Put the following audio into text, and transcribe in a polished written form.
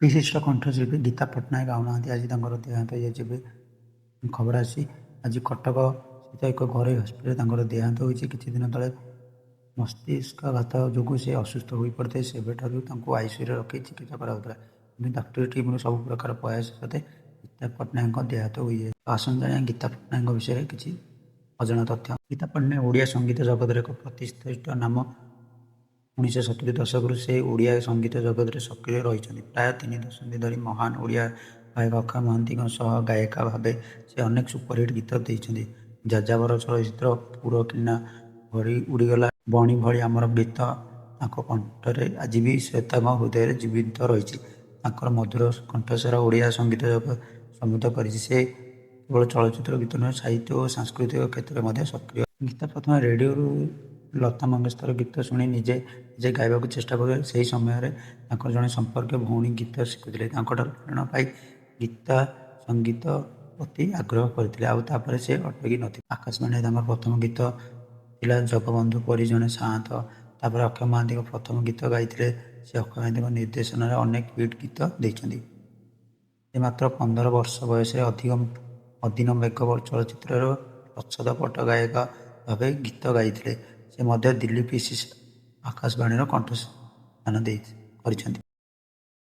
विशिष्ट कंठशिल्पी गीता पट्टनायक आउनाहांती आज देहांत हो खबर आसी आज कटक स्थित एक घरोई हस्पिटाल देहांत होती किसी दिन तले मस्तिष्कघात जो से असुस्थ हो पड़ते सेबेठार आईसीयू रखी चिकित्सा कराला डाक्तरी टीम सब प्रकार प्रयास सत्वे गीता पट्टनायक देहांत हो आसन जाए गीता पट्टनायक विषय में किसी अजଣା तथ्य। गीता पट्टनायक ओडिया संगीत जगत एक प्रतिष्ठित नाम 1970 दशक से ओडिया संगीत जगत में सक्रिय रही प्राय 3 दशंधि धरी महान ओडिया गायक अक्षय महांती गायिका भाव से अनेक सुपरहिट गीत देते। जाजावर चलचित्र पुर किना भरी उड़ीगला बणी भली आमर गीत कंठरे आज भी श्रोता हृदय जीवित रही मधुर कंठस्वर ओडिया संगीत जगत समृद्ध कर केवल चलचित्र गीत नुहे साहित्य और सांस्कृतिक क्षेत्र में सक्रिय। गीता प्रथम रेडियो लता मंगेशकर गीत शुणी निजे निजे गायबा चेष्टा कर से समय जड़े संपर्क भौणी गीत शिखुले प्रेरणा पाई गीता संगीत प्रति आग्रह करते से अटकी न आकाशवाणी प्रथम गीत थिला जगबंधु परी जड़े सात तापर अक्षय महांती प्रथम गीत गाई से अक्षय महांती निर्देशन में अनेक हिट गीत देते। मात्र 15 वर्ष बयस अधीन मेघ चलचित्र प्रच्छद पट गायक भाव गीत गाई से दिल्ली पीसीसी आकाशवाणी कंठ स्थान कर।